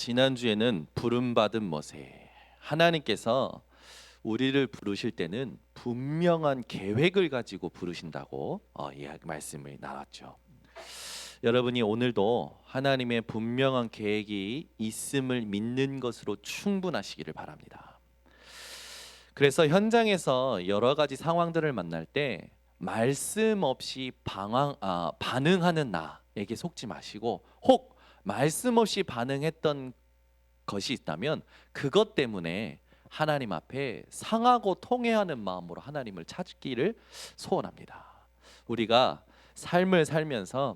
지난주에는 부름받은 모세, 하나님께서 우리를 부르실 때는 분명한 계획을 가지고 부르신다고 말씀을 나눴죠. 여러분이 오늘도 하나님의 분명한 계획이 있음을 믿는 것으로 충분하시기를 바랍니다. 그래서 현장에서 여러 가지 상황들을 만날 때 말씀 없이 반응하는 나에게 속지 마시고, 혹 말씀 없이 반응했던 것이 있다면 그것 때문에 하나님 앞에 상하고 통회하는 마음으로 하나님을 찾기를 소원합니다. 우리가 삶을 살면서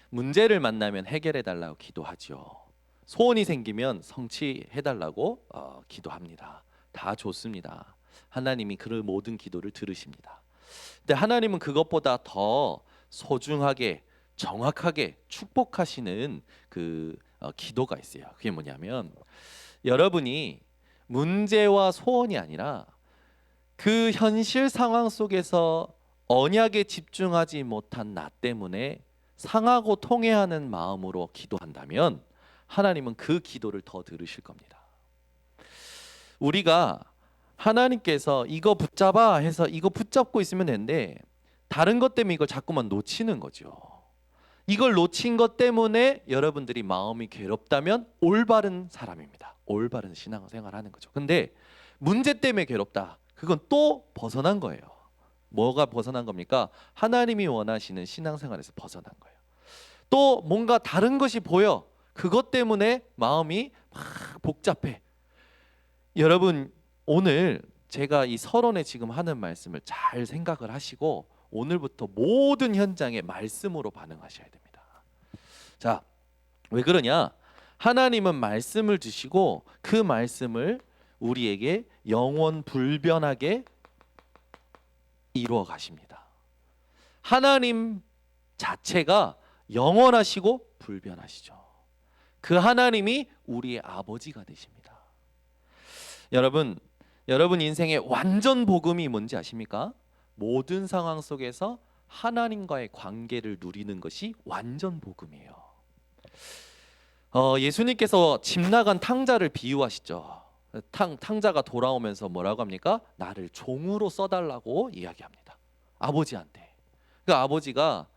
문제를 만나면 해결해 달라고 기도하죠. 소원이 생기면 성취해 달라고 기도합니다. 다 좋습니다. 하나님이 그 모든 기도를 들으십니다. 근데 하나님은 그것보다 더 소중하게 정확하게 축복하시는 기도가 있어요. 그게 뭐냐면, 여러분이 문제와 소원이 아니라 그 현실 상황 속에서 언약에 집중하지 못한 나 때문에 상하고 통회하는 마음으로 기도한다면 하나님은 그 기도를 더 들으실 겁니다. 우리가 하나님께서 이거 붙잡아 해서 이거 붙잡고 있으면 되는데 다른 것 때문에 이걸 자꾸만 놓치는 거죠. 이걸 놓친 것 때문에 여러분들이 마음이 괴롭다면 올바른 사람입니다. 올바른 신앙생활하는 거죠. 근데 문제 때문에 괴롭다, 그건 또 벗어난 거예요. 뭐가 벗어난 겁니까? 하나님이 원하시는 신앙생활에서 벗어난 거예요. 또 뭔가 다른 것이 보여, 그것 때문에 마음이 막 복잡해. 여러분, 오늘 제가 이 서론에 지금 하는 말씀을 잘 생각을 하시고 오늘부터 모든 현장에 말씀으로 반응하셔야 됩니다. 자, 왜 그러냐? 하나님은 말씀을 주시고 그 말씀을 우리에게 영원 불변하게 이루어 가십니다. 하나님 자체가 영원하시고 불변하시죠. 그 하나님이 우리의 아버지가 되십니다. 여러분 인생의 완전 복음이 뭔지 아십니까? 모든 상황 속에서 하나님과의 관계를 누리는 것이 완전 복음이에요. 예수님께서 집 나간 탕자를 비유하시죠. 탕자가 돌아오면서 뭐라고 합니까? 나를 종으로 써달라고 이야기합니다. 아버지한테. 그 아버지가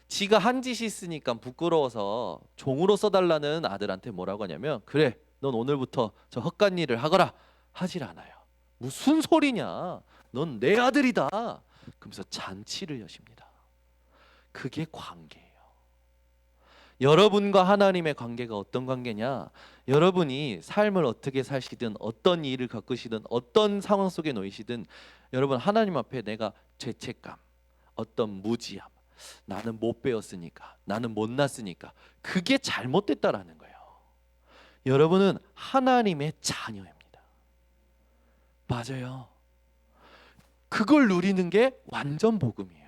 지가 한 짓이 있으니까 부끄러워서 종으로 써달라는 아들한테 뭐라고 하냐면, 그래, 넌 오늘부터 저 헛간 일을 하거라 하질 않아요. 무슨 소리냐? 넌 내 아들이다. 그러면서 잔치를 여십니다. 그게 관계예요. 여러분과 하나님의 관계가 어떤 관계냐? 여러분이 삶을 어떻게 사시든 어떤 일을 겪으시든 어떤 상황 속에 놓이시든 여러분 하나님 앞에 내가 죄책감, 어떤 무지함, 나는 못 배웠으니까, 나는 못났으니까, 그게 잘못됐다라는 거예요. 여러분은 하나님의 자녀입니다. 맞아요. 그걸 누리는 게 완전 복음이에요.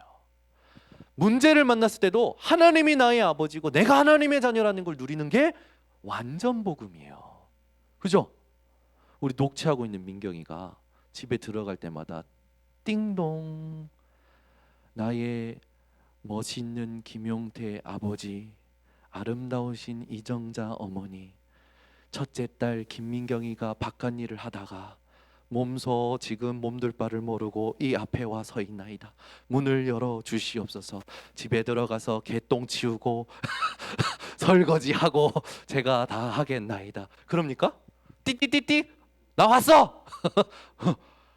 문제를 만났을 때도 하나님이 나의 아버지고 내가 하나님의 자녀라는 걸 누리는 게 완전 복음이에요. 그죠? 우리 녹취하고 있는 민경이가 집에 들어갈 때마다 띵동, 나의 멋있는 김용태 아버지, 아름다우신 이정자 어머니, 첫째 딸 김민경이가 바깥 일을 하다가 몸소 지금 몸둘 바를 모르고 이 앞에 와 서 있나이다. 문을 열어 주시옵소서. 집에 들어가서 개똥 치우고 설거지하고 제가 다 하겠나이다. 그럽니까? 띠띠띠띠 나왔어.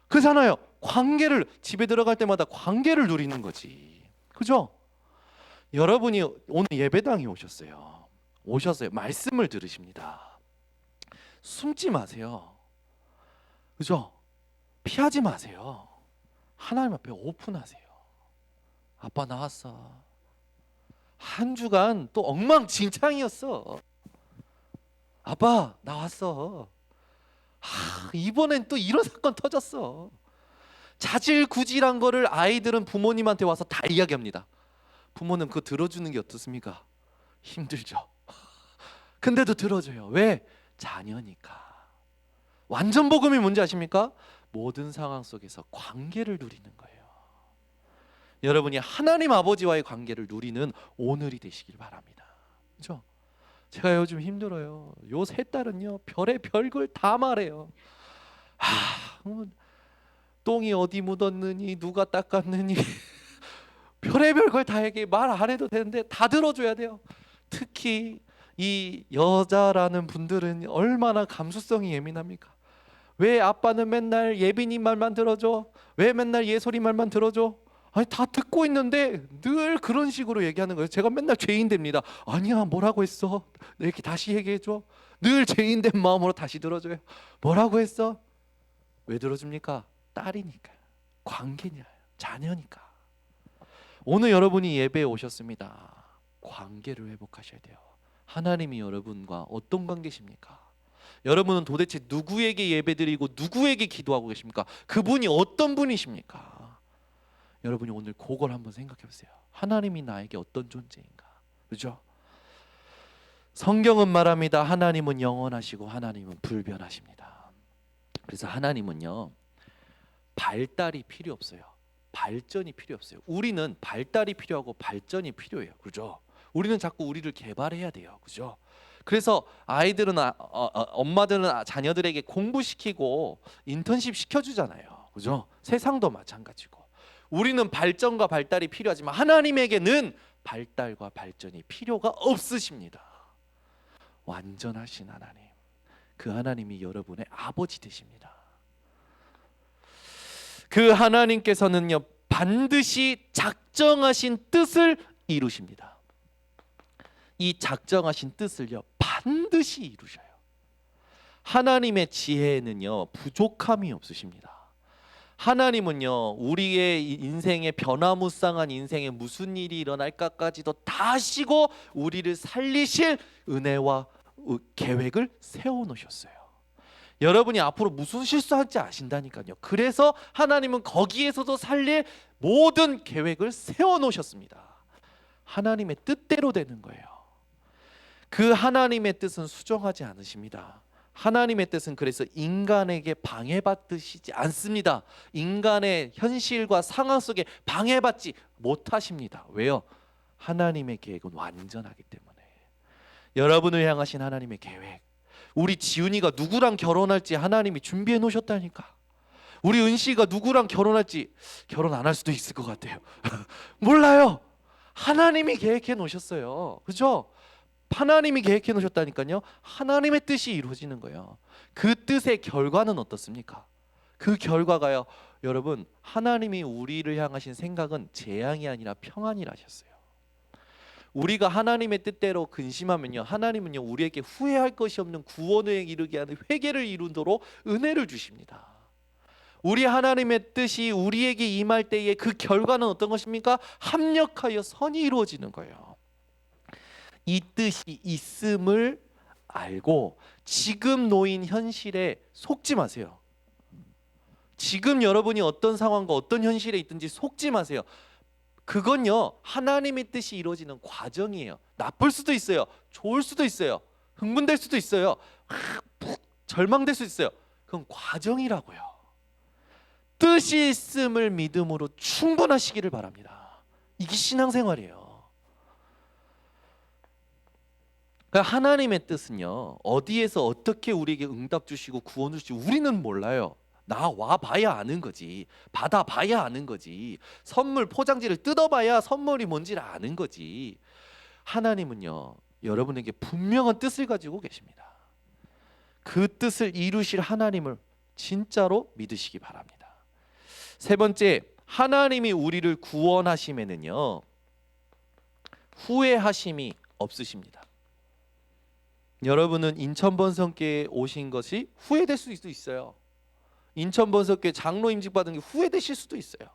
그잖아요. 관계를, 집에 들어갈 때마다 관계를 누리는 거지. 그죠? 여러분이 오늘 예배당에 오셨어요. 말씀을 들으십니다. 숨지 마세요. 그죠? 피하지 마세요. 하나님 앞에 오픈하세요. 아빠 나왔어. 한 주간 또 엉망진창이었어. 아빠 나왔어. 이번엔 또 이런 사건 터졌어. 자질구질한 거를 아이들은 부모님한테 와서 다 이야기합니다. 부모는 그거 들어주는 게 어떻습니까? 힘들죠. 근데도 들어줘요. 왜? 자녀니까. 완전 복음이 뭔지 아십니까? 모든 상황 속에서 관계를 누리는 거예요. 여러분이 하나님 아버지와의 관계를 누리는 오늘이 되시길 바랍니다. 그렇죠? 제가 요즘 힘들어요. 요 세 딸은요 별의 별걸 다 말해요. 똥이 어디 묻었느니 누가 닦았느니 별의별 걸 다 얘기해. 말 안 해도 되는데 다 들어줘야 돼요. 특히 이 여자라는 분들은 얼마나 감수성이 예민합니까? 왜 아빠는 맨날 예빈이 말만 들어줘? 왜 맨날 예솔이 말만 들어줘? 아니 다 듣고 있는데 늘 그런 식으로 얘기하는 거예요. 제가 맨날 죄인 됩니다. 아니야 뭐라고 했어? 이렇게 다시 얘기해줘. 늘 죄인된 마음으로 다시 들어줘요. 뭐라고 했어? 왜 들어줍니까? 딸이니까, 관계냐, 자녀니까. 오늘 여러분이 예배에 오셨습니다. 관계를 회복하셔야 돼요. 하나님이 여러분과 어떤 관계십니까? 여러분은 도대체 누구에게 예배드리고 누구에게 기도하고 계십니까? 그분이 어떤 분이십니까? 여러분이 오늘 그걸 한번 생각해 보세요. 하나님이 나에게 어떤 존재인가? 그렇죠? 성경은 말합니다. 하나님은 영원하시고 하나님은 불변하십니다. 그래서 하나님은요 발달이 필요 없어요. 발전이 필요 없어요. 우리는 발달이 필요하고 발전이 필요해요. 그죠? 우리는 자꾸 우리를 개발해야 돼요. 그죠? 그래서 아이들은 엄마들은 자녀들에게 공부시키고 인턴십 시켜주잖아요. 그죠? 세상도 마찬가지고 우리는 발전과 발달이 필요하지만 하나님에게는 발달과 발전이 필요가 없으십니다. 완전하신 하나님, 그 하나님이 여러분의 아버지 되십니다. 그 하나님께서는요 반드시 작정하신 뜻을 이루십니다. 이 작정하신 뜻을요 반드시 이루셔요. 하나님의 지혜에는요 부족함이 없으십니다. 하나님은요 우리의 인생의 변화무쌍한 인생에 무슨 일이 일어날까까지도 다 아시고 우리를 살리실 은혜와 계획을 세워놓으셨어요. 여러분이 앞으로 무슨 실수할지 아신다니까요. 그래서 하나님은 거기에서도 살릴 모든 계획을 세워놓으셨습니다. 하나님의 뜻대로 되는 거예요. 그 하나님의 뜻은 수정하지 않으십니다. 하나님의 뜻은 그래서 인간에게 방해받으시지 않습니다. 인간의 현실과 상황 속에 방해받지 못하십니다. 왜요? 하나님의 계획은 완전하기 때문에. 여러분을 향하신 하나님의 계획, 우리 지훈이가 누구랑 결혼할지 하나님이 준비해 놓으셨다니까. 우리 은씨가 누구랑 결혼할지 결혼 안 할 수도 있을 것 같아요. 몰라요. 하나님이 계획해 놓으셨어요. 그죠? 하나님이 계획해 놓으셨다니까요. 하나님의 뜻이 이루어지는 거예요. 그 뜻의 결과는 어떻습니까? 그 결과가요, 여러분, 하나님이 우리를 향하신 생각은 재앙이 아니라 평안이라 하셨어요. 우리가 하나님의 뜻대로 근심하면요, 하나님은요 우리에게 후회할 것이 없는 구원에 이르게 하는 회개를 이루도록 은혜를 주십니다. 우리 하나님의 뜻이 우리에게 임할 때에 그 결과는 어떤 것입니까? 합력하여 선이 이루어지는 거예요. 이 뜻이 있음을 알고 지금 놓인 현실에 속지 마세요. 지금 여러분이 어떤 상황과 어떤 현실에 있든지 속지 마세요. 그건요 하나님의 뜻이 이루어지는 과정이에요. 나쁠 수도 있어요. 좋을 수도 있어요. 흥분될 수도 있어요. 절망될 수도 있어요. 그건 과정이라고요. 뜻이 있음을 믿음으로 충분하시기를 바랍니다. 이게 신앙생활이에요. 그러니까 하나님의 뜻은요 어디에서 어떻게 우리에게 응답 주시고 구원 주시고 우리는 몰라요. 나와 봐야 아는 거지. 받아 봐야 아는 거지. 선물 포장지를 뜯어봐야 선물이 뭔지를 아는 거지. 하나님은요 여러분에게 분명한 뜻을 가지고 계십니다. 그 뜻을 이루실 하나님을 진짜로 믿으시기 바랍니다. 세 번째, 하나님이 우리를 구원하심에는요 후회하심이 없으십니다. 여러분은 인천번성교회에 오신 것이 후회될 수도 있어요. 인천번성교회 장로 임직 받은 게 후회되실 수도 있어요.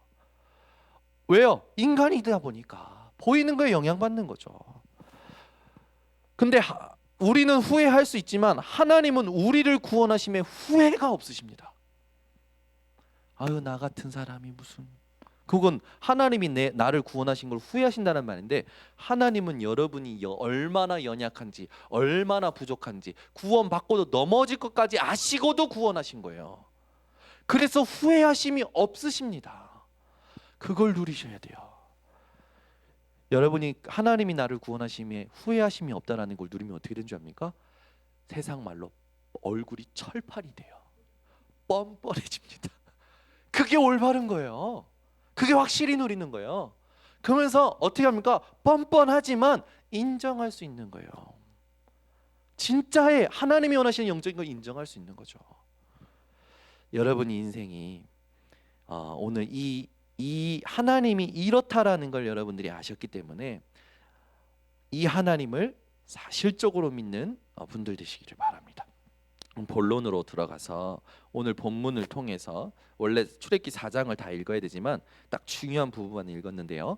왜요? 인간이다 보니까 보이는 거에 영향받는 거죠. 근데 우리는 후회할 수 있지만 하나님은 우리를 구원하심에 후회가 없으십니다. 아유 나 같은 사람이 무슨, 그건 하나님이 나를 구원하신 걸 후회하신다는 말인데, 하나님은 여러분이 얼마나 연약한지 얼마나 부족한지 구원받고도 넘어질 것까지 아시고도 구원하신 거예요. 그래서 후회하심이 없으십니다. 그걸 누리셔야 돼요. 여러분이 하나님이 나를 구원하심에 후회하심이 없다라는 걸 누리면 어떻게 되는 줄 압니까? 세상 말로 얼굴이 철판이 돼요. 뻔뻔해집니다. 그게 올바른 거예요. 그게 확실히 누리는 거예요. 그러면서 어떻게 합니까? 뻔뻔하지만 인정할 수 있는 거예요. 진짜의 하나님이 원하시는 영적인 걸 인정할 수 있는 거죠. 여러분 인생이 오늘 이 하나님이 이렇다라는 걸 여러분들이 아셨기 때문에 이 하나님을 사실적으로 믿는 분들 되시기를 바랍니다. 본론으로 들어가서 오늘 본문을 통해서 원래 출애굽기 4장을 다 읽어야 되지만 딱 중요한 부분만 읽었는데요.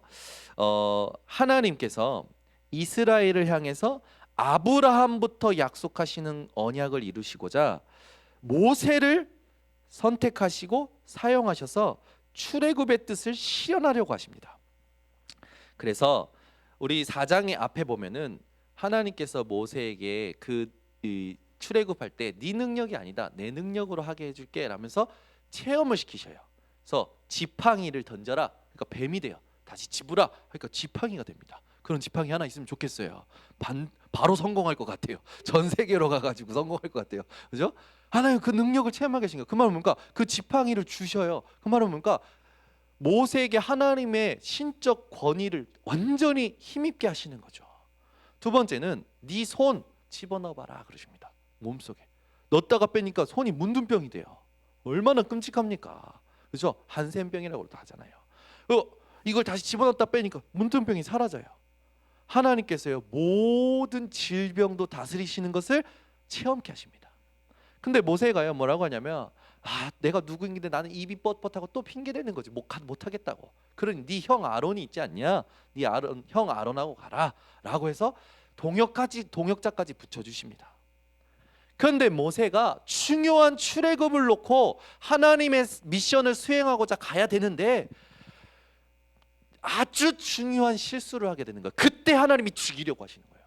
하나님께서 이스라엘을 향해서 아브라함부터 약속하시는 언약을 이루시고자 모세를 선택하시고 사용하셔서 출애굽의 뜻을 실현하려고 하십니다. 그래서 우리 4장의 앞에 보면은 하나님께서 모세에게 출애굽할 때 네 능력이 아니다 내 능력으로 하게 해줄게 라면서 체험을 시키셔요. 그래서 지팡이를 던져라. 그러니까 뱀이 돼요. 다시 집으라. 그러니까 지팡이가 됩니다. 그런 지팡이 하나 있으면 좋겠어요. 바로 성공할 것 같아요. 전 세계로 가가지고 성공할 것 같아요. 그죠? 하나님 그 능력을 체험하게 하신 거예요. 그 말은 뭔가 그 지팡이를 주셔요. 그 말은 뭔가 모세에게 하나님의 신적 권위를 완전히 힘입게 하시는 거죠. 두 번째는 네 손 집어넣어봐라 그러십니다. 몸속에 넣었다가 빼니까 손이 문둥병이 돼요. 얼마나 끔찍합니까? 그죠? 한센병이라고도 하잖아요. 이걸 다시 집어넣었다 빼니까 문둥병이 사라져요. 하나님께서요 모든 질병도 다스리시는 것을 체험케 하십니다. 근데 모세가요 뭐라고 하냐면 내가 누구인데 나는 입이 뻣뻣하고 또 핑계대는 거지 못하겠다고. 그러니 네 형 아론이 있지 않냐? 네 형 아론하고 가라 라고 해서 동역자까지 붙여주십니다. 그런데 모세가 중요한 출애굽을 놓고 하나님의 미션을 수행하고자 가야 되는데 아주 중요한 실수를 하게 되는 거예요. 그때 하나님이 죽이려고 하시는 거예요.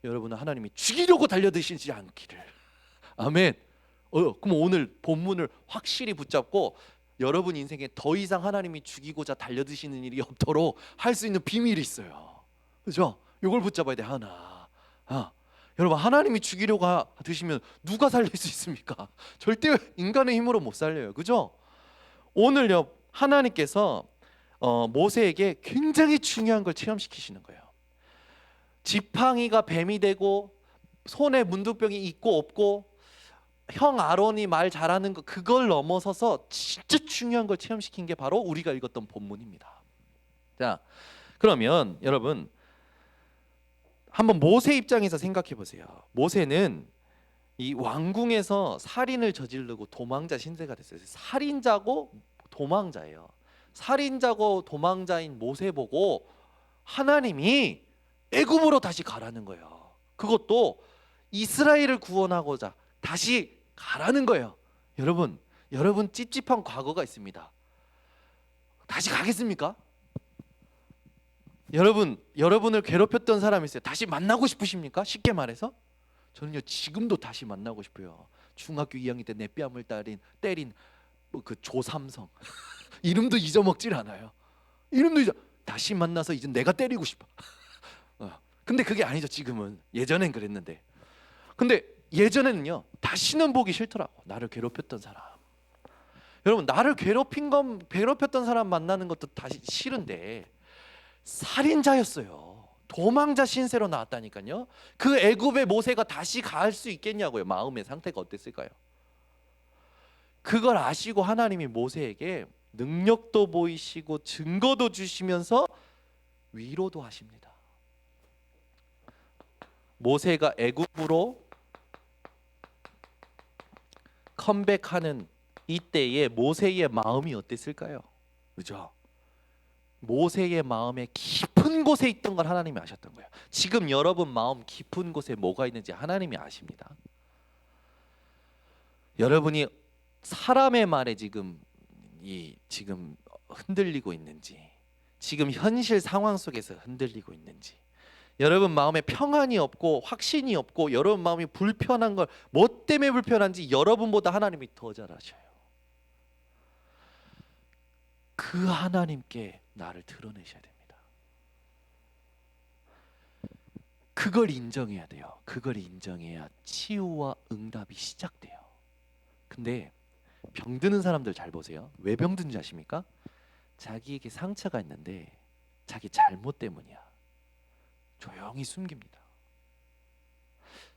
여러분은 하나님이 죽이려고 달려드시지 않기를. 아멘. 그럼 오늘 본문을 확실히 붙잡고 여러분 인생에 더 이상 하나님이 죽이고자 달려드시는 일이 없도록 할 수 있는 비밀이 있어요. 그죠? 이걸 붙잡아야 돼. 여러분 하나님이 죽이려고 드시면 누가 살릴 수 있습니까? 절대 인간의 힘으로 못 살려요. 그죠? 오늘요 하나님께서 모세에게 굉장히 중요한 걸 체험시키시는 거예요. 지팡이가 뱀이 되고 손에 문둥병이 있고 없고 형 아론이 말 잘하는 거 그걸 넘어서서 진짜 중요한 걸 체험시킨 게 바로 우리가 읽었던 본문입니다. 자, 그러면 여러분 한번 모세 입장에서 생각해 보세요. 모세는 이 왕궁에서 살인을 저지르고 도망자 신세가 됐어요. 살인자고 도망자예요. 살인자고 도망자인 모세 보고 하나님이 애굽으로 다시 가라는 거예요. 그것도 이스라엘을 구원하고자 다시 가라는 거예요. 여러분 찝찝한 과거가 있습니다. 다시 가겠습니까? 여러분을 괴롭혔던 사람이 있어요. 다시 만나고 싶으십니까? 쉽게 말해서 저는요 지금도 다시 만나고 싶어요. 중학교 2학년 때 내 뺨을 때린 그 조삼성 이름도 잊어먹질 않아요. 다시 만나서 이제 내가 때리고 싶어. 근데 그게 아니죠. 지금은. 예전엔 그랬는데. 근데 예전에는요 다시는 보기 싫더라고. 나를 괴롭혔던 사람. 여러분 나를 괴롭혔던 사람 만나는 것도 다시 싫은데 살인자였어요. 도망자 신세로 나왔다니까요. 그 애굽의 모세가 다시 갈 수 있겠냐고요. 마음의 상태가 어땠을까요? 그걸 아시고 하나님이 모세에게 능력도 보이시고 증거도 주시면서 위로도 하십니다. 모세가 애굽으로 컴백하는 이때에 모세의 마음이 어땠을까요? 그죠? 모세의 마음의 깊은 곳에 있던 걸 하나님이 아셨던 거예요. 지금 여러분 마음 깊은 곳에 뭐가 있는지 하나님이 아십니다. 여러분이 사람의 말에 지금 흔들리고 있는지, 지금 현실 상황 속에서 흔들리고 있는지, 여러분 마음에 평안이 없고 확신이 없고 여러분 마음이 불편한 걸 뭐 때문에 불편한지 여러분보다 하나님이 더 잘 아셔요. 그 하나님께 나를 드러내셔야 됩니다. 그걸 인정해야 돼요. 그걸 인정해야 치유와 응답이 시작돼요. 근데 병드는 사람들 잘 보세요. 왜 병든지 아십니까? 자기에게 상처가 있는데 자기 잘못 때문이야. 조용히 숨깁니다.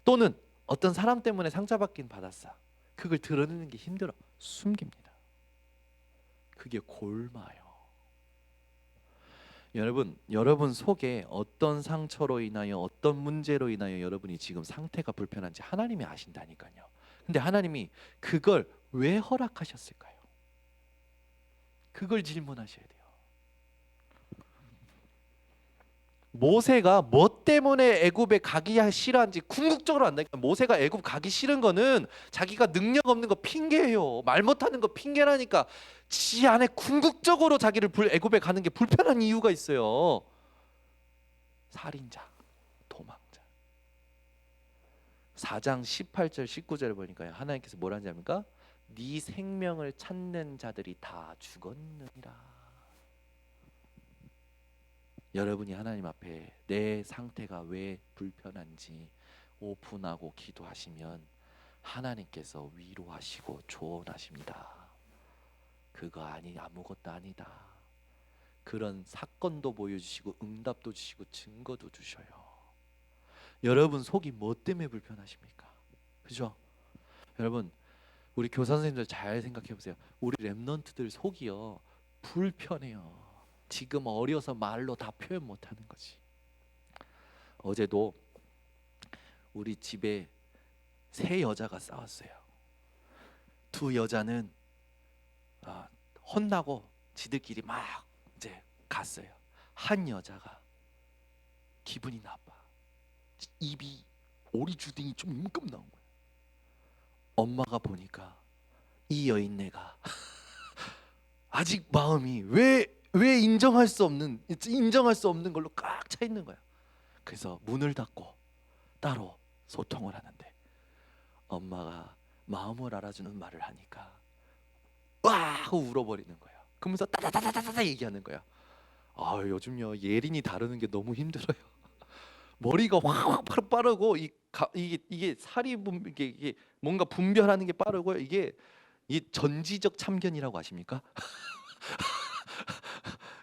또는 어떤 사람 때문에 상처받긴 받았어. 그걸 드러내는 게 힘들어. 숨깁니다. 그게 골마요. 여러분 속에 어떤 상처로 인하여 어떤 문제로 인하여 여러분이 지금 상태가 불편한지 하나님이 아신다니까요. 근데 하나님이 그걸 왜 허락하셨을까요? 그걸 질문하셔야 돼요. 모세가 뭐 때문에 애굽에 가기 싫어한지 궁극적으로 안다니까. 모세가 애굽 가기 싫은 거는 자기가 능력 없는 거 핑계예요. 말 못하는 거 핑계라니까. 지 안에 궁극적으로 자기를 애굽에 가는 게 불편한 이유가 있어요. 살인자, 도망자. 4장 18절 19절을 보니까요. 하나님께서 뭐라는지 압니까? 네 생명을 찾는 자들이 다 죽었느니라. 여러분이 하나님 앞에 내 상태가 왜 불편한지 오픈하고 기도하시면 하나님께서 위로하시고 조언하십니다. 그거 아무것도 아니다. 그런 사건도 보여주시고 응답도 주시고 증거도 주셔요. 여러분 속이 뭐 때문에 불편하십니까? 그죠? 여러분 우리 교사 선생님들 잘 생각해 보세요. 우리 랩런트들 속이요 불편해요. 지금 어려서 말로 다 표현 못하는 거지. 어제도 우리 집에 세 여자가 싸웠어요. 두 여자는 혼나고 지들끼리 막 이제 갔어요. 한 여자가 기분이 나빠. 입이 오리주둥이 좀 이만큼 나온 거예요. 엄마가 보니까 이 여인네가 아직 마음이 왜 인정할 수 없는 걸로 꽉 차 있는 거야. 그래서 문을 닫고 따로 소통을 하는데 엄마가 마음을 알아주는 말을 하니까 와 하고 울어버리는 거예요. 그러면서 따다다다다다 얘기하는 거야. 요즘요 예린이 다루는 게 너무 힘들어요. 머리가 확 빠르고 이게 살이 이게 뭔가 분별하는 게 빠르고 이게 전지적 참견이라고 아십니까?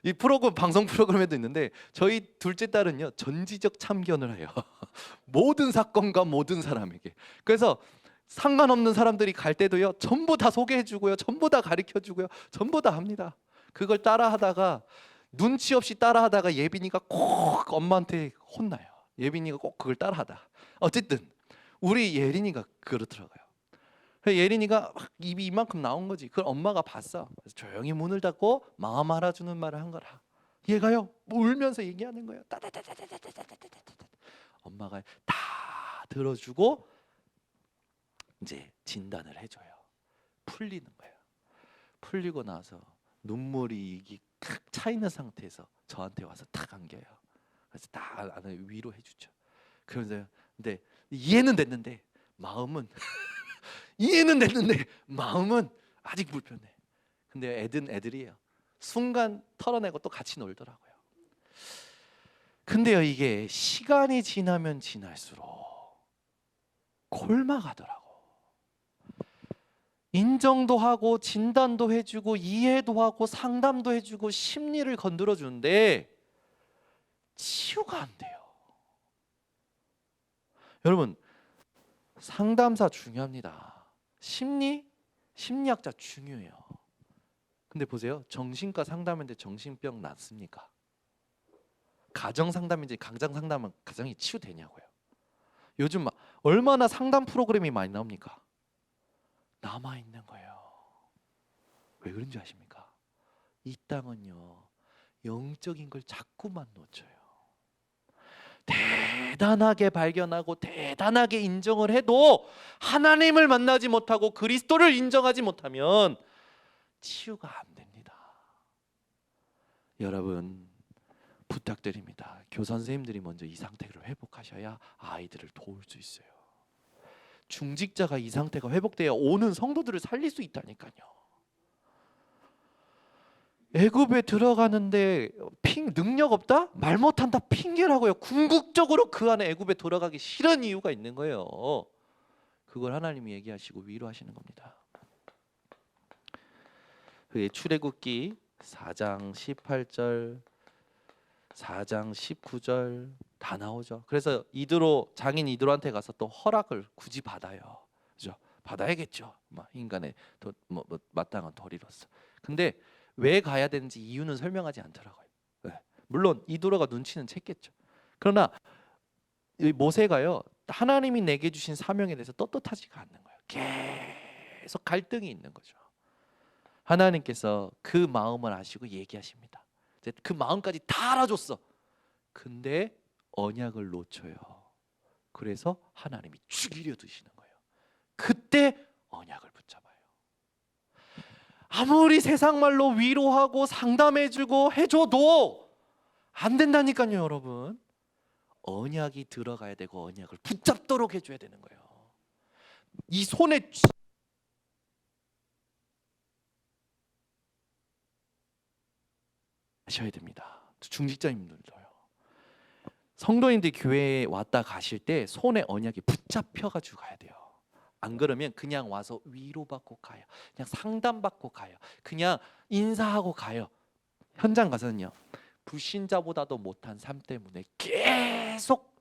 이 방송 프로그램에도 있는데 저희 둘째 딸은요 전지적 참견을 해요. 모든 사건과 모든 사람에게. 그래서 상관없는 사람들이 갈 때도요 전부 다 소개해주고요, 전부 다 가르쳐주고요, 전부 다 합니다. 그걸 따라하다가 눈치 없이 따라하다가 예빈이가 꼭 엄마한테 혼나요. 예빈이가 꼭 그걸 따라하다. 어쨌든 우리 예린이가 그렇더라고요. 예린이가 막 입이 이만큼 나온 거지. 그걸 엄마가 봤어. 그래서 조용히 문을 닫고 마음 알아주는 말을 한 거라. 얘가요 울면서 얘기하는 거예요. 따다다다다다다다다다. 엄마가 다 들어주고 이제 진단을 해줘요. 풀리는 거예요. 풀리고 나서 눈물이 이게 칵 차 있는 상태에서 저한테 와서 탁 안겨요. 그래서 다 안에 위로해주죠. 그러면서 근데 이해는 됐는데 마음은 이해는 됐는데 마음은 아직 불편해. 근데 애들이에요. 순간 털어내고 또 같이 놀더라고요. 근데요 이게 시간이 지나면 지날수록 골마가더라고. 인정도 하고 진단도 해주고 이해도 하고 상담도 해주고 심리를 건드려 주는데 치유가 안 돼요. 여러분 상담사 중요합니다. 심리학자 중요해요. 근데 보세요. 정신과 상담인데 정신병 낫습니까? 가정 상담인지 가정 상담은 가정이 치유되냐고요. 요즘 얼마나 상담 프로그램이 많이 나옵니까? 남아 있는 거예요. 왜 그런지 아십니까? 이 땅은요 영적인 걸 자꾸만 놓쳐요. 대단하게 발견하고 대단하게 인정을 해도 하나님을 만나지 못하고 그리스도를 인정하지 못하면 치유가 안 됩니다. 여러분 부탁드립니다. 교사 선생님들이 먼저 이 상태를 회복하셔야 아이들을 도울 수 있어요. 중직자가 이 상태가 회복돼야 오는 성도들을 살릴 수 있다니까요. 애굽에 들어가는데 능력 없다? 말 못한다 핑계라고요. 궁극적으로 그 안에 애굽에 들어가기 싫은 이유가 있는 거예요. 그걸 하나님이 얘기하시고 위로하시는 겁니다. 그게 출애굽기 4장 18절, 4장 19절 다 나오죠. 그래서 장인 이드로한테 가서 또 허락을 굳이 받아요. 그죠? 받아야겠죠. 인간의 마땅한 도리로서. 근데 왜 가야 되는지 이유는 설명하지 않더라고요. 네. 물론 이드로가 눈치는 챘겠죠. 그러나 이 모세가요, 하나님이 내게 주신 사명에 대해서 떳떳하지가 않는 거예요. 계속 갈등이 있는 거죠. 하나님께서 그 마음을 아시고 얘기하십니다. 그 마음까지 다 알아줬어. 근데 언약을 놓쳐요. 그래서 하나님이 죽이려 드시는 거예요. 그때 언약을 붙잡아요. 아무리 세상 말로 위로하고 상담해주고 해줘도 안 된다니까요, 여러분. 언약이 들어가야 되고 언약을 붙잡도록 해줘야 되는 거예요. 이 손에 하셔야 됩니다. 중직자님들도요. 성도인들 교회에 왔다 가실 때 손에 언약이 붙잡혀가지고 가야 돼요. 안 그러면 그냥 와서 위로받고 가요. 그냥 상담받고 가요. 그냥 인사하고 가요. 현장 가서는요, 불신자보다도 못한 삶 때문에 계속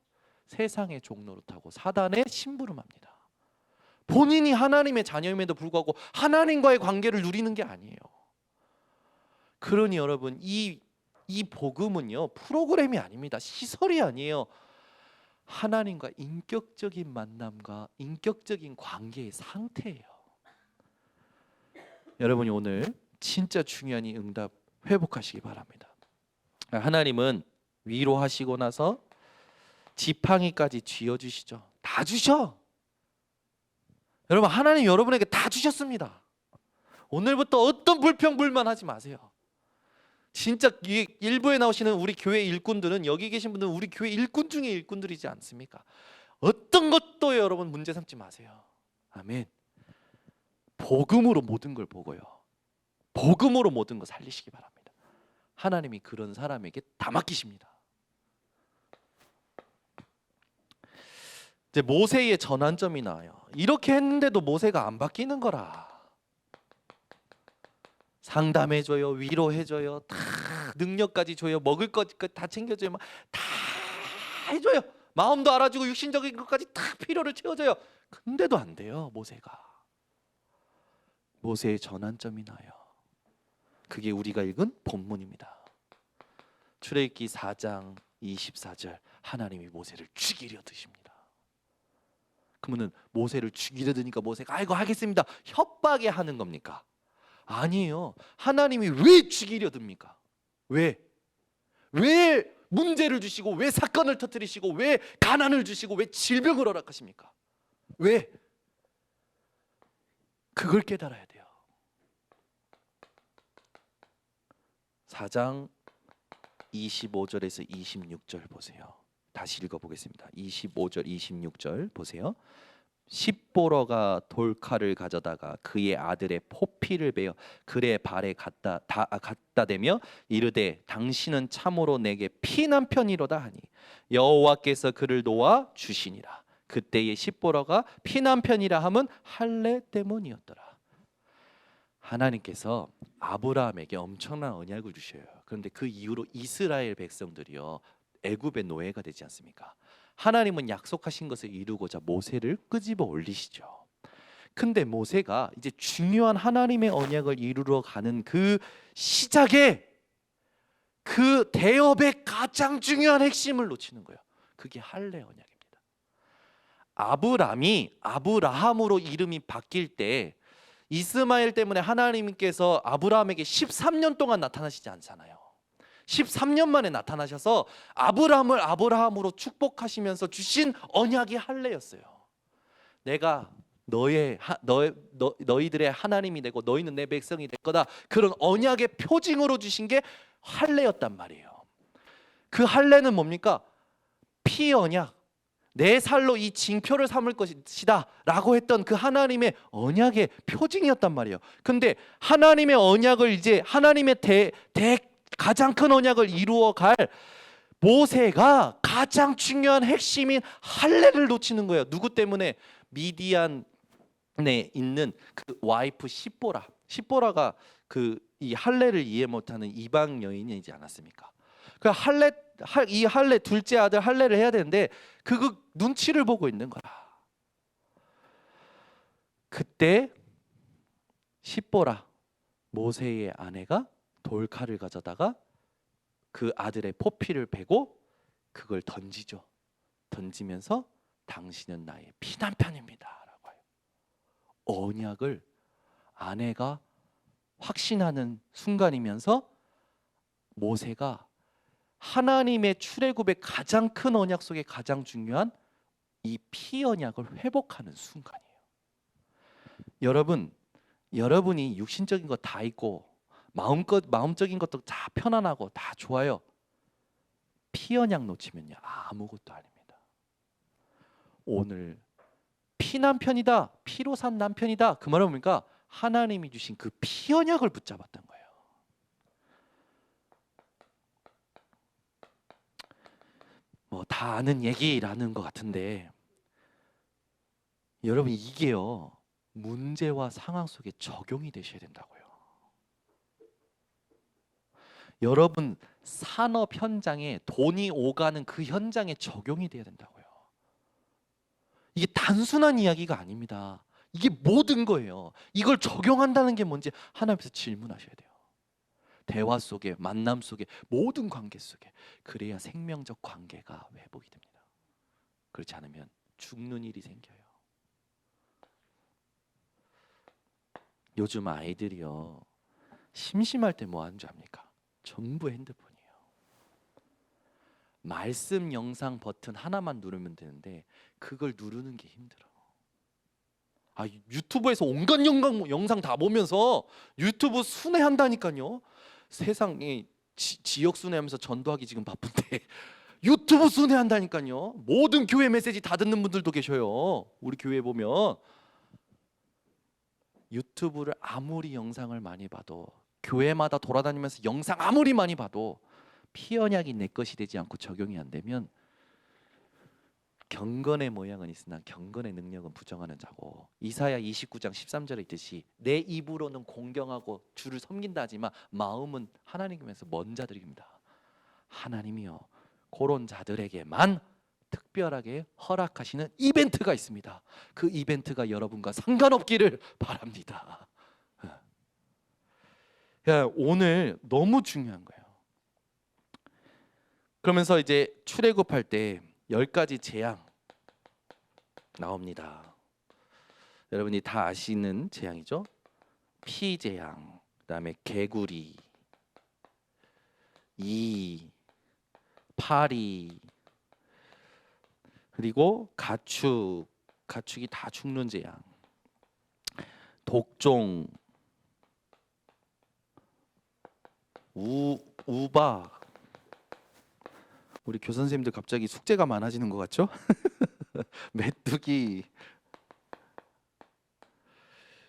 세상의 종로를 타고 사단의 심부름합니다. 본인이 하나님의 자녀임에도 불구하고 하나님과의 관계를 누리는 게 아니에요. 그러니 여러분, 이 복음은요, 프로그램이 아닙니다. 시설이 아니에요. 하나님과 인격적인 만남과 인격적인 관계의 상태예요. 여러분이 오늘 진짜 중요한 이 응답 회복하시기 바랍니다. 하나님은 위로하시고 나서 지팡이까지 쥐어주시죠. 다 주셔. 여러분, 하나님 여러분에게 다 주셨습니다. 오늘부터 어떤 불평불만 하지 마세요. 진짜 일부에 나오시는 우리 교회 일꾼들은, 여기 계신 분들은 우리 교회 일꾼 중에 일꾼들이지 않습니까? 어떤 것도 여러분 문제 삼지 마세요. 아멘. 복음으로 모든 걸 보고요, 복음으로 모든 걸 살리시기 바랍니다. 하나님이 그런 사람에게 다 맡기십니다. 이제 모세의 전환점이 나와요. 이렇게 했는데도 모세가 안 바뀌는 거라. 상담해줘요, 위로해줘요, 다 능력까지 줘요, 먹을 것까지 다 챙겨줘요, 다 해줘요. 마음도 알아주고 육신적인 것까지 다 필요를 채워줘요. 근데도 안 돼요. 모세의 전환점이 나요. 그게 우리가 읽은 본문입니다. 출애굽기 4장 24절, 하나님이 모세를 죽이려 드십니다. 그러면 모세를 죽이려 드니까 모세가 아이고 하겠습니다, 협박에 하는 겁니까? 아니에요. 하나님이 왜 죽이려 듭니까? 왜 문제를 주시고, 왜 사건을 터뜨리시고, 왜 가난을 주시고, 왜 질병을 허락하십니까? 왜? 그걸 깨달아야 돼요. 4장 25절에서 26절 보세요. 다시 읽어보겠습니다. 25절 26절 보세요. 십보러가 돌칼을 가져다가 그의 아들의 포피를 베어 그의 발에 갖다 대며 이르되 당신은 참으로 내게 피난편이로다 하니 여호와께서 그를 놓아 주시니라. 그때의 십보러가 피난편이라 함은 할례 때문이었더라. 하나님께서 아브라함에게 엄청난 언약을 주셔요. 그런데 그 이후로 이스라엘 백성들이요, 애굽의 노예가 되지 않습니까? 하나님은 약속하신 것을 이루고자 모세를 끄집어 올리시죠. 근데 모세가 이제 중요한 하나님의 언약을 이루러 가는 그 시작에 그 대업의 가장 중요한 핵심을 놓치는 거예요. 그게 할례 언약입니다. 아브라함으로 이름이 바뀔 때 이스마엘 때문에 하나님께서 아브라함에게 13년 동안 나타나시지 않잖아요. 13년 만에 나타나셔서 아브라함을 아브라함으로 축복하시면서 주신 언약이 할례였어요. 내가 너희들의 하나님이 되고 너희는 내 백성이 될 거다. 그런 언약의 표징으로 주신 게 할례였단 말이에요. 그 할례는 뭡니까? 피 언약. 내 살로 이 징표를 삼을 것이다 라고 했던 그 하나님의 언약의 표징이었단 말이에요. 근데 하나님의 언약을 이제 하나님의 가장 큰 언약을 이루어갈 모세가 가장 중요한 핵심인 할례를 놓치는 거예요. 누구 때문에? 미디안에 있는 그 와이프 시보라가 그 이 할례를 이해 못하는 이방 여인이지 않았습니까? 그 이 할례 둘째 아들 할례를 해야 되는데 그 눈치를 보고 있는 거야. 그때 시보라 모세의 아내가 돌칼을 가져다가 그 아들의 포피를 베고 그걸 던지죠. 던지면서 당신은 나의 피난편입니다 라고 해요. 언약을 아내가 확신하는 순간이면서 모세가 하나님의 출애굽의 가장 큰 언약 속에 가장 중요한 이 피 언약을 회복하는 순간이에요. 여러분이 육신적인 거 다 있고 마음적인 것도 다 편안하고 다 좋아요. 피 언약 놓치면요 아무것도 아닙니다. 오늘 피난편이다, 피로 산 남편이다. 그 말은 뭡니까? 하나님이 주신 그 피 언약을 붙잡았던 거예요. 뭐 다 아는 얘기라는 것 같은데 여러분 이게요 문제와 상황 속에 적용이 되셔야 된다고요. 여러분 산업 현장에 돈이 오가는 그 현장에 적용이 돼야 된다고요. 이게 단순한 이야기가 아닙니다. 이게 모든 거예요. 이걸 적용한다는 게 뭔지 하나님께서 질문하셔야 돼요. 대화 속에, 만남 속에, 모든 관계 속에. 그래야 생명적 관계가 회복이 됩니다. 그렇지 않으면 죽는 일이 생겨요. 요즘 아이들이요 심심할 때 뭐 하는 줄 압니까? 전부 핸드폰이에요. 말씀 영상 버튼 하나만 누르면 되는데 그걸 누르는 게 힘들어. 유튜브에서 온갖 영상 다 보면서 유튜브 순회한다니까요. 세상에 지역 순회하면서 전도하기 지금 바쁜데 유튜브 순회한다니까요. 모든 교회 메시지 다 듣는 분들도 계셔요. 우리 교회 보면 유튜브를 아무리 영상을 많이 봐도 교회마다 돌아다니면서 영상 아무리 많이 봐도 피 언약이 내 것이 되지 않고 적용이 안 되면 경건의 모양은 있으나 경건의 능력은 부정하는 자고 이사야 29장 13절에 있듯이 내 입으로는 공경하고 주를 섬긴다 하지만 마음은 하나님께서 먼 자들입니다. 하나님이요 그런 자들에게만 특별하게 허락하시는 이벤트가 있습니다. 그 이벤트가 여러분과 상관없기를 바랍니다. 오늘 너무 중요한 거예요. 그러면서 이제 출애굽할 때 10가지 재앙 나옵니다. 여러분이 다 아시는 재앙이죠. 피 재앙, 그다음에 개구리, 파리, 그리고 가축이 다 죽는 재앙, 독종, 우박. 우리 교선생님들 갑자기 숙제가 많아지는 것 같죠? 메뚜기,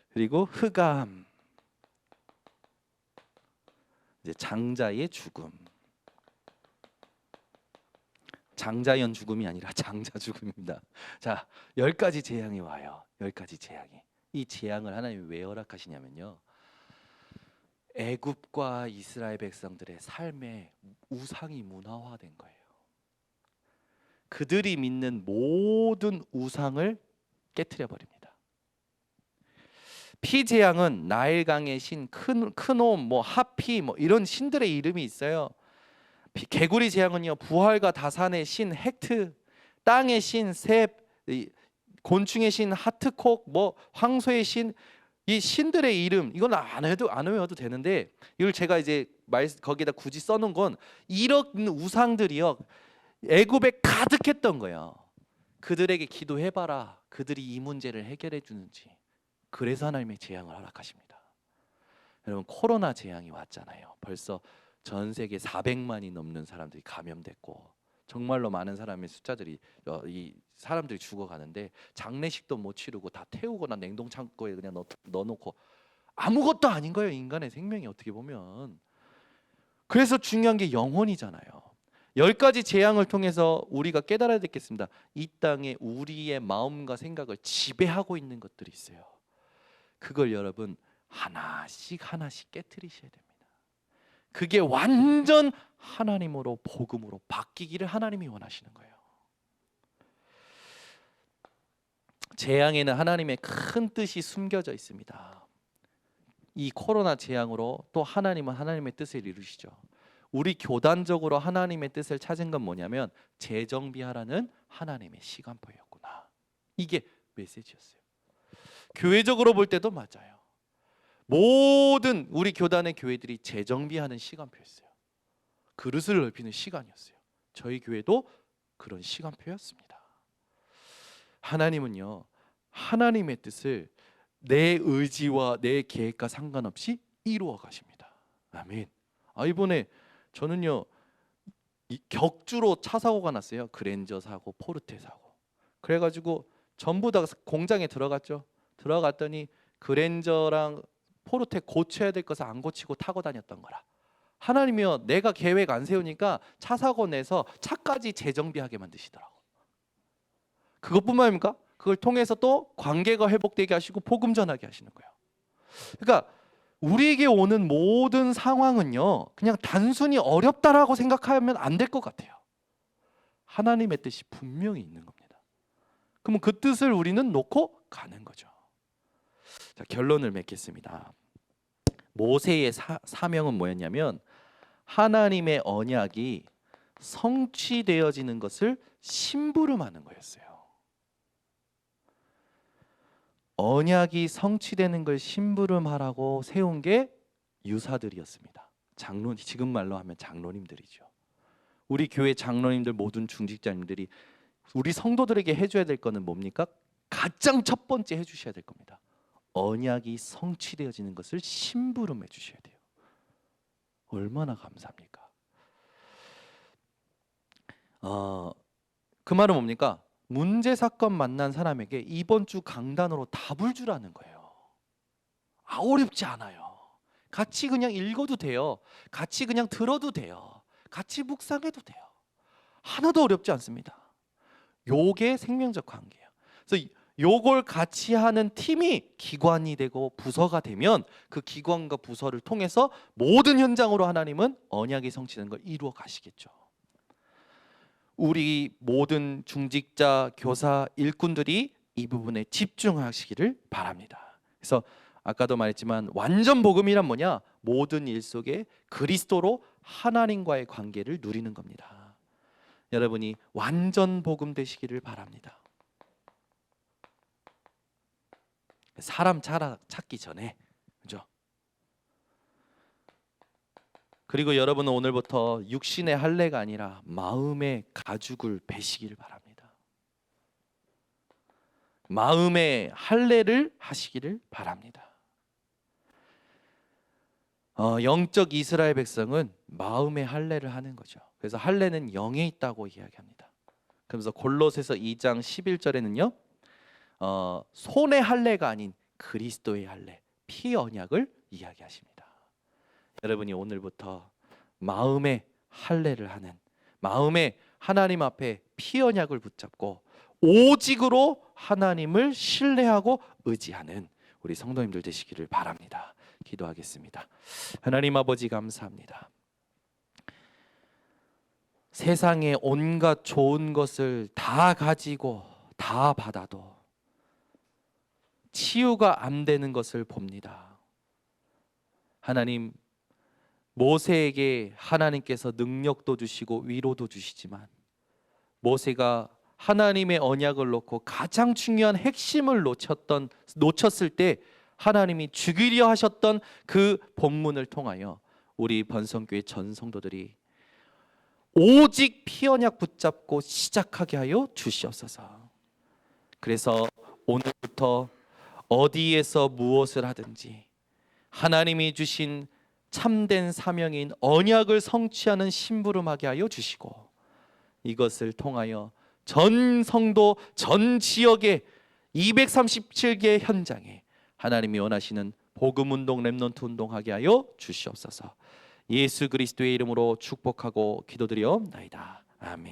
그리고 흑암, 이제 장자의 죽음. 장자연 죽음이 아니라 장자 죽음입니다. 자, 10가지 재앙이 와요. 10가지 재앙이. 이 재앙을 하나님이 왜 허락하시냐면요. 애굽과 이스라엘 백성들의 삶에 우상이 문화화된 거예요. 그들이 믿는 모든 우상을 깨트려 버립니다. 피재앙은 나일강의 신 크놈, 뭐 하피, 뭐 이런 신들의 이름이 있어요. 개구리 재앙은요 부활과 다산의 신 헥트, 땅의 신 셉, 곤충의 신 하트콕, 뭐 황소의 신, 이 신들의 이름 이건 안 외워도 되는데 이걸 제가 이제 거기다 굳이 써놓은 건 이런 우상들이요 애굽에 가득했던 거예요. 그들에게 기도해봐라. 그들이 이 문제를 해결해 주는지. 그래서 하나님의 재앙을 허락하십니다. 여러분 코로나 재앙이 왔잖아요. 벌써 전 세계 400만이 넘는 사람들이 감염됐고 정말로 많은 사람의 숫자들이 이 사람들이 죽어가는데 장례식도 못 치르고 다 태우거나 냉동 창고에 그냥 넣어놓고 아무것도 아닌 거예요. 인간의 생명이 어떻게 보면. 그래서 중요한 게 영혼이잖아요. 10가지 재앙을 통해서 우리가 깨달아야 되겠습니다. 이 땅에 우리의 마음과 생각을 지배하고 있는 것들이 있어요. 그걸 여러분 하나씩 깨트리셔야 됩니다. 그게 완전 하나님으로 복음으로 바뀌기를 하나님이 원하시는 거예요. 재앙에는 하나님의 큰 뜻이 숨겨져 있습니다. 이 코로나 재앙으로 또 하나님은 하나님의 뜻을 이루시죠. 우리 교단적으로 하나님의 뜻을 찾은 건 뭐냐면 재정비하라는 하나님의 시간표였구나. 이게 메시지였어요. 교회적으로 볼 때도 맞아요. 모든 우리 교단의 교회들이 재정비하는 시간표였어요. 그릇을 넓히는 시간이었어요. 저희 교회도 그런 시간표였습니다. 하나님은요, 하나님의 뜻을 내 의지와 내 계획과 상관없이 이루어 가십니다. 아멘. 이번에 저는요 격주로 차 사고가 났어요. 그랜저 사고, 포르테 사고. 그래가지고 전부 다 공장에 들어갔죠. 들어갔더니 그랜저랑 포르테 고쳐야 될 것을 안 고치고 타고 다녔던 거라. 하나님이요, 내가 계획 안 세우니까 차 사고 내서 차까지 재정비하게 만드시더라고. 그것뿐만 아닙니까? 그걸 통해서 또 관계가 회복되게 하시고 복음 전하게 하시는 거예요. 그러니까 우리에게 오는 모든 상황은요, 그냥 단순히 어렵다라고 생각하면 안 될 것 같아요. 하나님의 뜻이 분명히 있는 겁니다. 그러면 그 뜻을 우리는 놓고 가는 거죠. 자, 결론을 맺겠습니다. 모세의 사명은 뭐였냐면 하나님의 언약이 성취되어지는 것을 심부름하는 거였어요. 언약이 성취되는 걸 심부름하라고 세운 게 유사들이었습니다. 장로, 지금 말로 하면 장로님들이죠. 우리 교회 장로님들, 모든 중직자님들이 우리 성도들에게 해줘야 될 거는 뭡니까? 가장 첫 번째 해주셔야 될 겁니다. 언약이 성취되어지는 것을 심부름해 주셔야 돼요. 얼마나 감사합니까? 그 말은 뭡니까? 문제 사건 만난 사람에게 이번 주 강단으로 답을 주라는 거예요. 어렵지 않아요. 같이 그냥 읽어도 돼요. 같이 그냥 들어도 돼요. 같이 묵상해도 돼요. 하나도 어렵지 않습니다. 요게 생명적 관계예요. 그래서 요걸 같이 하는 팀이 기관이 되고 부서가 되면 그 기관과 부서를 통해서 모든 현장으로 하나님은 언약이 성취되는 걸 이루어 가시겠죠. 우리 모든 중직자, 교사, 일꾼들이 이 부분에 집중하시기를 바랍니다. 그래서 아까도 말했지만 완전 복음이란 뭐냐? 모든 일 속에 그리스도로 하나님과의 관계를 누리는 겁니다. 여러분이 완전 복음 되시기를 바랍니다. 사람 찾기 전에, 그죠? 그리고 여러분은 오늘부터 육신의 할례가 아니라 마음의 가죽을 베시기를 바랍니다. 마음의 할례를 하시기를 바랍니다. 영적 이스라엘 백성은 마음의 할례를 하는 거죠. 그래서 할례는 영에 있다고 이야기합니다. 그래서 골로새서 2장 11절에는요, 손의 할례가 아닌 그리스도의 할례, 피 언약을 이야기하십니다. 여러분이 오늘부터 마음의 할례를 하는, 마음의 하나님 앞에 피 언약을 붙잡고 오직으로 하나님을 신뢰하고 의지하는 우리 성도님들 되시기를 바랍니다. 기도하겠습니다. 하나님 아버지 감사합니다. 세상에 온갖 좋은 것을 다 가지고 다 받아도 치유가 안 되는 것을 봅니다. 하나님, 모세에게 하나님께서 능력도 주시고 위로도 주시지만 모세가 하나님의 언약을 놓고 가장 중요한 핵심을 놓쳤을 때 하나님이 죽이려 하셨던 그 본문을 통하여 우리 번성교회 전 성도들이 오직 피 언약 붙잡고 시작하게 하여 주시옵소서. 그래서 오늘부터 어디에서 무엇을 하든지 하나님이 주신 참된 사명인 언약을 성취하는 심부름하게 하여 주시고, 이것을 통하여 전 성도 전 지역의 237개 현장에 하나님이 원하시는 복음 운동, 렘넌트 운동하게 하여 주시옵소서. 예수 그리스도의 이름으로 축복하고 기도드리옵나이다. 아멘.